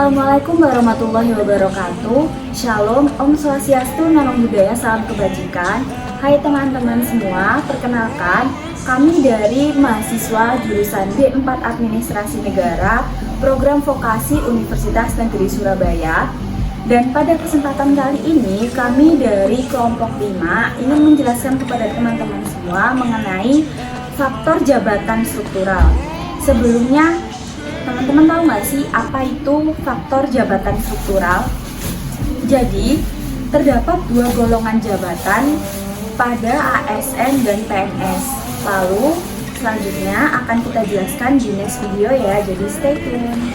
Assalamualaikum warahmatullahi wabarakatuh. Shalom, Om Swastiastu, Namo Buddhaya, salam kebajikan. Hai teman-teman semua, perkenalkan kami dari mahasiswa jurusan D4 Administrasi Negara, Program Vokasi Universitas Negeri Surabaya. Dan pada kesempatan kali ini kami dari kelompok 5 ingin menjelaskan kepada teman-teman semua mengenai faktor jabatan struktural. Sebelumnya, teman-teman tahu nggak sih apa itu faktor jabatan struktural? Jadi, terdapat dua golongan jabatan pada ASN dan PNS. Lalu, selanjutnya akan kita jelaskan di next video ya, jadi stay tune.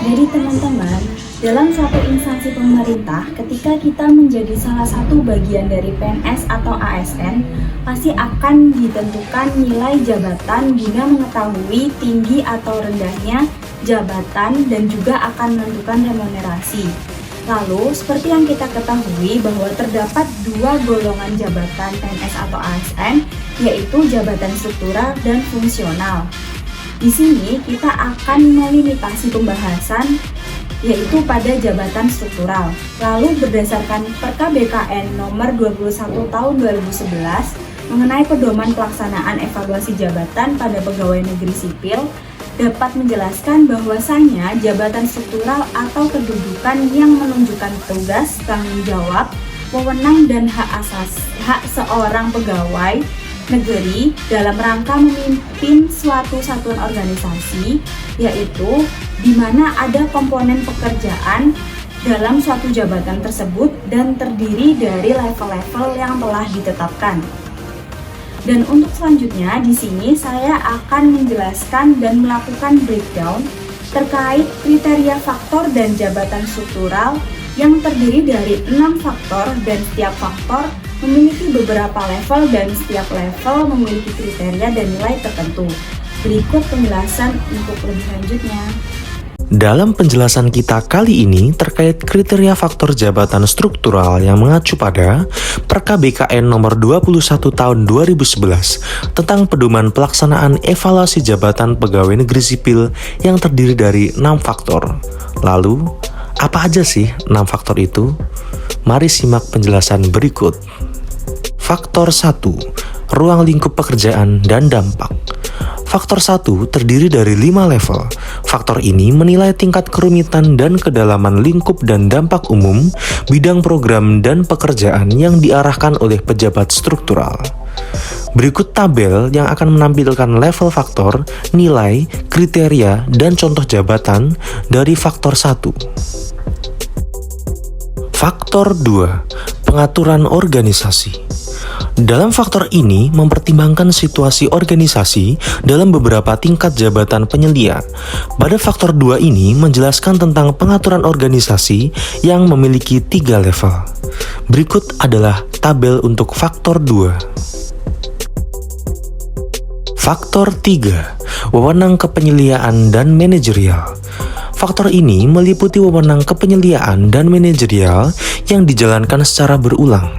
Jadi teman-teman, dalam suatu instansi pemerintah, ketika kita menjadi salah satu bagian dari PNS atau ASN, pasti akan ditentukan nilai jabatan guna mengetahui tinggi atau rendahnya jabatan dan juga akan menentukan remunerasi. Lalu, seperti yang kita ketahui bahwa terdapat dua golongan jabatan PNS atau ASN, yaitu jabatan struktural dan fungsional. Di sini kita akan melimitasi pembahasan yaitu pada jabatan struktural. Lalu berdasarkan Perka BKN nomor 21 tahun 2011 mengenai pedoman pelaksanaan evaluasi jabatan pada pegawai negeri sipil, dapat menjelaskan bahwasanya jabatan struktural atau kedudukan yang menunjukkan tugas, tanggung jawab, wewenang dan hak seorang pegawai negeri dalam rangka memimpin suatu satuan organisasi, yaitu di mana ada komponen pekerjaan dalam suatu jabatan tersebut dan terdiri dari level-level yang telah ditetapkan. Dan untuk selanjutnya di sini saya akan menjelaskan dan melakukan breakdown terkait kriteria faktor dan jabatan struktural yang terdiri dari 6 faktor dan setiap faktor memiliki beberapa level dan setiap level memiliki kriteria dan nilai tertentu. Berikut penjelasan untuk lebih lanjutnya. Dalam penjelasan kita kali ini terkait kriteria faktor jabatan struktural yang mengacu pada Perka BKN nomor 21 tahun 2011 tentang pedoman pelaksanaan evaluasi jabatan pegawai negeri sipil yang terdiri dari 6 faktor. Lalu, apa aja sih 6 faktor itu? Mari simak penjelasan berikut. Faktor 1, ruang lingkup pekerjaan dan dampak. Faktor 1 terdiri dari 5 level. Faktor ini menilai tingkat kerumitan dan kedalaman lingkup dan dampak umum, bidang program dan pekerjaan yang diarahkan oleh pejabat struktural. Berikut tabel yang akan menampilkan level faktor, nilai, kriteria, dan contoh jabatan dari faktor 1. Faktor 2, pengaturan organisasi. Dalam faktor ini mempertimbangkan situasi organisasi dalam beberapa tingkat jabatan penyelia. Pada faktor 2 ini menjelaskan tentang pengaturan organisasi yang memiliki 3 level. Berikut adalah tabel untuk faktor 2. Faktor 3, wewenang kepenyeliaan dan manajerial. Faktor ini meliputi wewenang kepenyeliaan dan manajerial yang dijalankan secara berulang.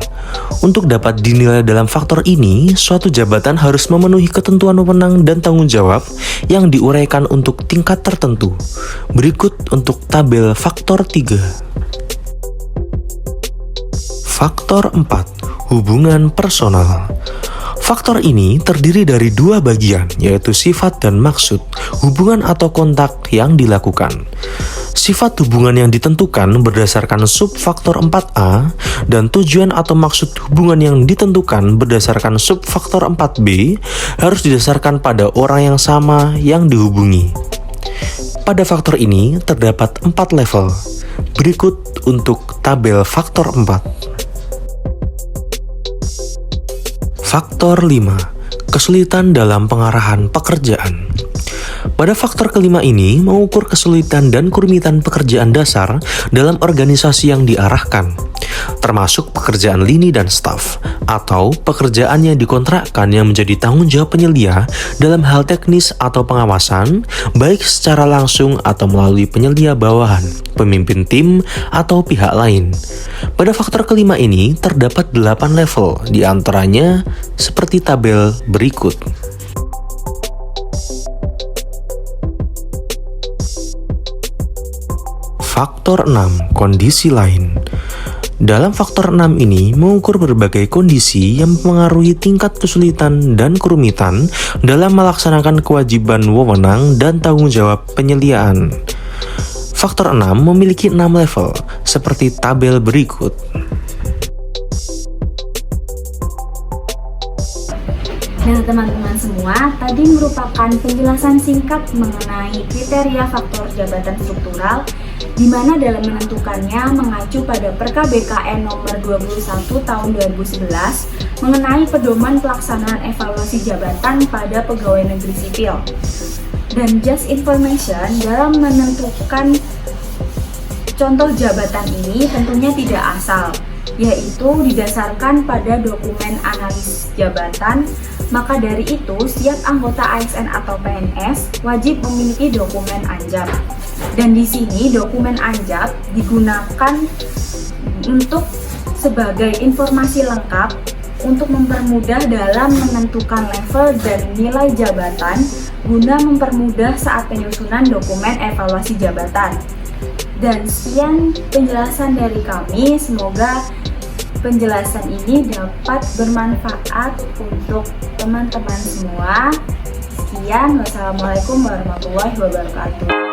Untuk dapat dinilai dalam faktor ini, suatu jabatan harus memenuhi ketentuan wewenang dan tanggung jawab yang diuraikan untuk tingkat tertentu. Berikut untuk tabel faktor 3. Faktor 4, hubungan personal. Faktor ini terdiri dari 2 bagian, yaitu sifat dan maksud, hubungan atau kontak yang dilakukan. Sifat hubungan yang ditentukan berdasarkan subfaktor 4A dan tujuan atau maksud hubungan yang ditentukan berdasarkan subfaktor 4B harus didasarkan pada orang yang sama yang dihubungi. Pada faktor ini terdapat 4 level. Berikut untuk tabel faktor 4. Faktor 5, kesulitan dalam pengarahan pekerjaan. Pada faktor kelima ini mengukur kesulitan dan kerumitan pekerjaan dasar dalam organisasi yang diarahkan, termasuk pekerjaan lini dan staf, atau pekerjaan yang dikontrakkan yang menjadi tanggung jawab penyelia dalam hal teknis atau pengawasan, baik secara langsung atau melalui penyelia bawahan, pemimpin tim, atau pihak lain. Pada faktor kelima ini terdapat 8 level, diantaranya seperti tabel berikut. Faktor 6, kondisi lain. Dalam faktor 6 ini mengukur berbagai kondisi yang mempengaruhi tingkat kesulitan dan kerumitan dalam melaksanakan kewajiban wewenang dan tanggung jawab penyediaan. Faktor 6 memiliki 6 level, seperti tabel berikut. Nah teman-teman semua, tadi merupakan penjelasan singkat mengenai kriteria faktor jabatan struktural, di mana dalam menentukannya mengacu pada Perka BKN nomor 21 tahun 2011 mengenai pedoman pelaksanaan evaluasi jabatan pada pegawai negeri sipil. Dan just information, dalam menentukan contoh jabatan ini tentunya tidak asal, yaitu didasarkan pada dokumen analis jabatan. Maka dari itu, setiap anggota ASN atau PNS wajib memiliki dokumen anjab. Dan di sini dokumen anjab digunakan untuk sebagai informasi lengkap untuk mempermudah dalam menentukan level dan nilai jabatan guna mempermudah saat penyusunan dokumen evaluasi jabatan. Dan sekian penjelasan dari kami, semoga penjelasan ini dapat bermanfaat untuk teman-teman semua. Sekian, wassalamualaikum warahmatullahi wabarakatuh.